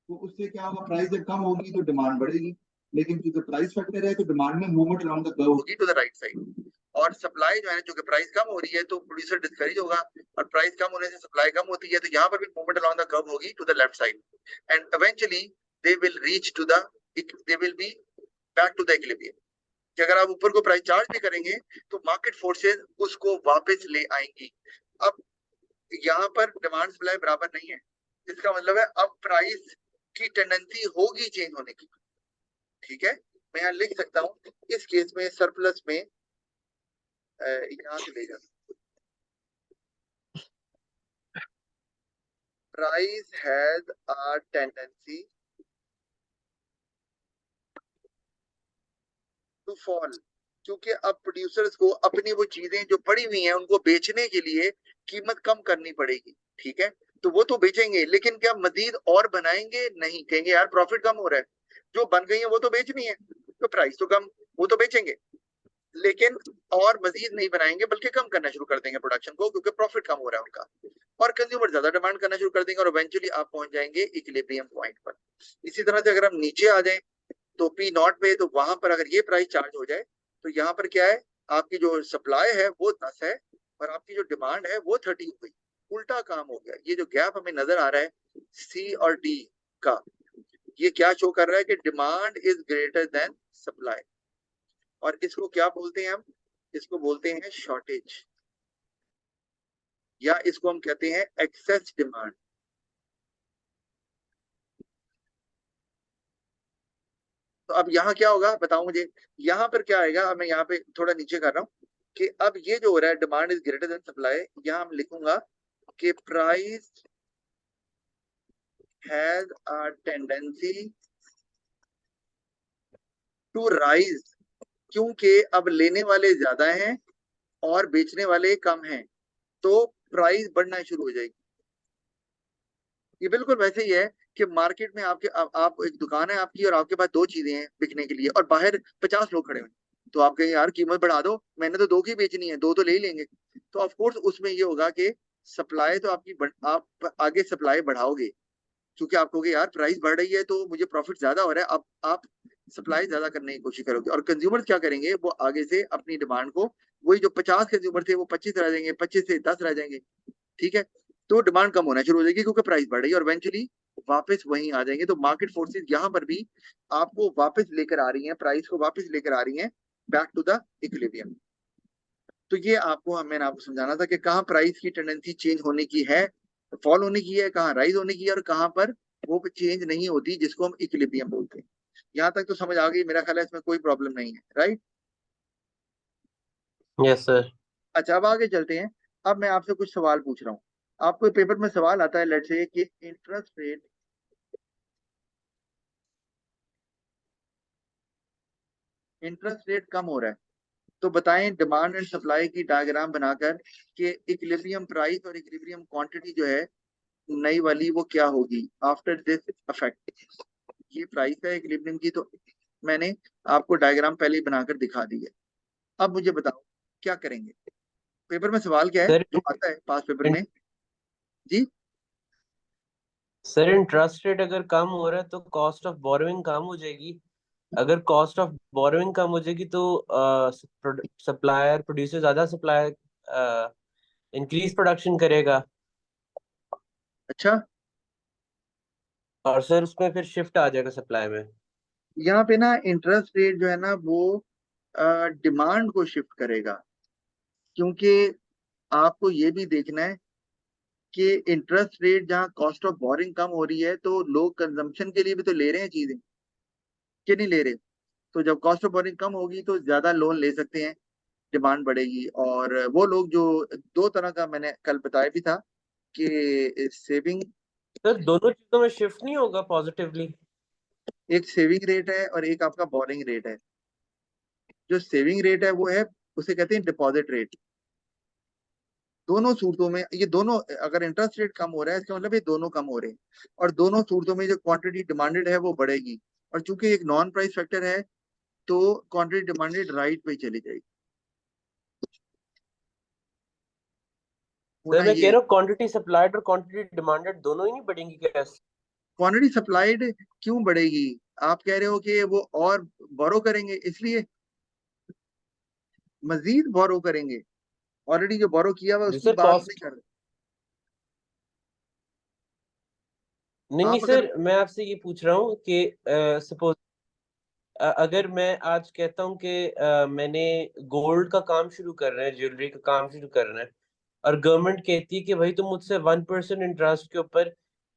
तो उससे क्या होगा, प्राइस जब कम होगी तो डिमांड बढ़ेगी, लेकिन क्योंकि प्राइस फैक्टर है तो डिमांड में मूवमेंट अराउंड द कर्व होगी टू द राइट साइड। और सप्लाई जो है, जो कि प्राइस कम हो रही है तो प्रोड्यूसर डिस्करेज होगा, और प्राइस कम होने से सप्लाई कम होती है, तो यहाँ पर भी मूवमेंट अराउंड द कर्व होगी to the left side, and eventually they will reach to the, they will be back to the equilibrium. कि अगर आप ऊपर को प्राइस चार्ज भी करेंगे तो मार्केट फोर्सेस उसको वापस ले आएंगी। अब यहाँ पर डिमांड सप्लाई बराबर नहीं है, इसका मतलब है अब प्राइस की टेंडेंसी होगी चेंज होने की, ठीक है। मैं यहाँ लिख सकता हूँ, इस केस में सरप्लस में यहाँ से ले जाता, price has a tendency to fall, क्योंकि अब प्रोड्यूसर्स को अपनी वो चीजें जो पड़ी हुई हैं उनको बेचने के लिए कीमत कम करनी पड़ेगी, ठीक है। तो वो तो बेचेंगे, लेकिन क्या मजीद और बनाएंगे? नहीं, कहेंगे यार प्रॉफिट कम हो रहा है, जो बन गई है वो तो बेचनी है, तो प्राइस तो कम, वो तो बेचेंगे, लेकिन और मजीद नहीं बनाएंगे, बल्कि कम करना शुरू कर देंगे प्रोडक्शन को, क्योंकि प्रॉफिट कम हो रहा है उनका, और कंज्यूमर ज्यादा डिमांड करना शुरू कर देंगे, और इवेंचुअली आप पहुंच जाएंगे इक्विलिब्रियम पॉइंट पर। इसी तरह से अगर हम नीचे आ जाएं तो पी नॉट पे, तो वहां पर अगर ये प्राइस चार्ज हो जाए तो यहाँ पर क्या है, आपकी जो सप्लाई है वो 10 है और आपकी जो डिमांड है वो 30 हो गई। उल्टा काम हो गया। ये जो गैप हमें नजर आ रहा है सी और डी का, ये क्या शो कर रहा है कि demand is greater than supply, और इसको क्या बोलते हैं हम? इसको बोलते हैं शॉर्टेज, या इसको हम कहते हैं एक्सेस डिमांड। तो अब यहाँ क्या होगा बताओ मुझे, यहाँ पर क्या आएगा? अब मैं यहाँ पे थोड़ा नीचे कर रहा हूँ कि अब ये जो हो रहा है demand is greater than supply, यहाँ हम लिखूंगा कि price has a tendency to rise, क्योंकि अब लेने वाले ज्यादा हैं और बेचने वाले कम हैं, तो प्राइस बढ़ना शुरू हो जाएगी। ये बिल्कुल वैसे ही है कि मार्केट में आप एक दुकान है आपकी और आपके पास दो चीजें हैं बिकने के लिए और बाहर 50 लोग खड़े हुए हैं। तो आप कहें यार कीमत बढ़ा दो, मैंने तो दो की बेचनी है, दो तो ले ही लेंगे। तो ऑफ कोर्स उसमें ये होगा कि सप्लाई तो आप आगे सप्लाई बढ़ाओगे, क्योंकि आप कहोगे यार प्राइस बढ़ रही है तो मुझे प्रॉफिट ज्यादा हो रहा है। अब आप सप्लाई ज्यादा करने की कोशिश करोगे और कंज्यूमर क्या करेंगे, वो आगे से अपनी डिमांड को, वही जो 50 कंज्यूमर थे वो 25 रह जाएंगे, 25 से 10 रह जाएंगे। ठीक है, तो डिमांड कम होना शुरू हो जाएगी क्योंकि प्राइस बढ़ रही है और इवेंचुअली वापस वहीं आ जाएंगे। तो मार्केट फोर्सेस यहाँ पर भी आपको वापस लेकर आ रही हैं, प्राइस को वापस लेकर आ रही हैं बैक टू द इक्विलिब्रियम। तो ये मैंने आपको समझाना था कि कहाँ प्राइस की टेंडेंसी चेंज होने की है, फॉल होने की है, कहाँ राइज होने की है और कहाँ पर वो चेंज नहीं होती जिसको हम इक्विलिब्रियम बोलते हैं। यहाँ तक तो समझ आ गई, मेरा ख्याल है इसमें कोई प्रॉब्लम नहीं है, राइट। Yes sir. अच्छा, अब आगे चलते हैं। अब मैं आपसे कुछ सवाल पूछ रहा हूँ। आपको पेपर में सवाल आता है, लेट्स से कि इंटरेस्ट रेट कम हो रहा है, तो बताएं डिमांड एंड सप्लाई की डायग्राम बनाकर कि इक्विलिब्रियम प्राइस और इक्विलिब्रियम क्वांटिटी जो है नई वाली वो क्या होगी आफ्टर दिस इफेक्ट। ये प्राइस है इक्विलिब्रियम की, तो मैंने आपको डायग्राम पहले ही बनाकर दिखा दी है। अब मुझे बताओ क्या करेंगे। पेपर में सवाल क्या है सर जो आता है पास पेपर में? जी। सर इंटरेस्ट रेट अगर कम हो रहा है तो कॉस्ट ऑफ बोरोइंग कम हो जाएगी। अगर कॉस्ट ऑफ बोरोइंग कम हो जाएगी तो सप्लायर प्रोड्यूसर ज्यादा सप्लाई इंक्रीज प्रोडक्शन करेगा अच्छा, और सर उसमें फिर शिफ्ट आ जाएगा सप्लाई में। यहाँ पे ना इंटरेस्ट रेट जो है ना वो डिमांड को शिफ्ट करेगा, क्योंकि आपको ये भी देखना है कि इंटरेस्ट रेट जहाँ कॉस्ट ऑफ बोरिंग कम हो रही है तो लोग कंजम्पशन के लिए भी तो ले रहे हैं चीजें, कि नहीं ले रहे। तो जब कॉस्ट ऑफ बोरिंग कम होगी तो ज्यादा लोन ले सकते हैं, डिमांड बढ़ेगी। और वो लोग जो दो तरह का मैंने कल बताया भी था कि सेविंग, सर दोनों चीजों में शिफ्ट नहीं होगा पॉजिटिवली? एक सेविंग रेट है और एक आपका बोरिंग रेट है। जो सेविंग रेट है वो है, उसे कहते हैं डिपॉजिट रेट। दोनों सूरतों में ये दोनों, अगर इंटरेस्ट रेट कम हो रहा है इसका मतलब ये दोनों कम हो रहे हैं, और दोनों सूरतों में जो क्वांटिटी डिमांडेड है वो बढ़ेगी। और चूंकि एक नॉन प्राइस फैक्टर है तो क्वांटिटी डिमांडेड राइट पे चली जाएगी। सर होना मैं ये कह है। रहा हूँ क्वांटिटी सप्लाइड और क्वांटिटी डिमांडेड दोनों ही नहीं बढ़ेंगी क्या? क्वांटिटी सप्लाइड क्यों बढ़ेगी? आप कह रहे हो कि वो और बोरो करेंगे इसलिए मजीद बोरो करेंगे? ऑलरेडी जो बोरो किया हुआ है जी उसकी सर बात नहीं कॉस्ट कर रहे। नहीं नहीं आप अगर, सर मैं आपसे ये पूछ रहा हूँ कि सपोज अगर मैं आज कहता हूँ कि मैंने गोल्ड का काम शुरू करना है, ज्वेलरी का काम शुरू करना है, और गवर्नमेंट कहती है कि भाई तुम मुझसे 1% इंटरेस्ट के ऊपर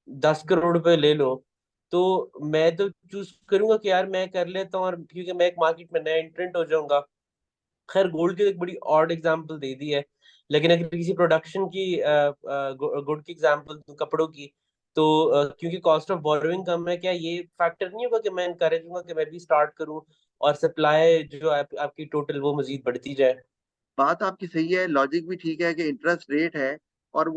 10 करोड़ रुपए ले लो, तो मैं तो चूज करूंगा कि यार मैं कर लेता हूँ, और क्योंकि मैं एक मार्केट में नया एंट्रेंट हो जाऊंगा। खैर गोल्ड की एक बड़ी ऑड एग्जांपल दे दी है, लेकिन अगर किसी प्रोडक्शन की गुड की एग्जांपल कपड़ों की, तो क्योंकि कॉस्ट ऑफ बोरोइंग कम है, क्या ये फैक्टर नहीं होगा कि मैं इनकरेज हूँ कि मैं भी स्टार्ट करूँ और सप्लाई जो आपकी टोटल वो मजीद बढ़ती जाए? बात आपकी सही है, लॉजिक भी ठीक है कि इंटरेस्ट रेट है और वो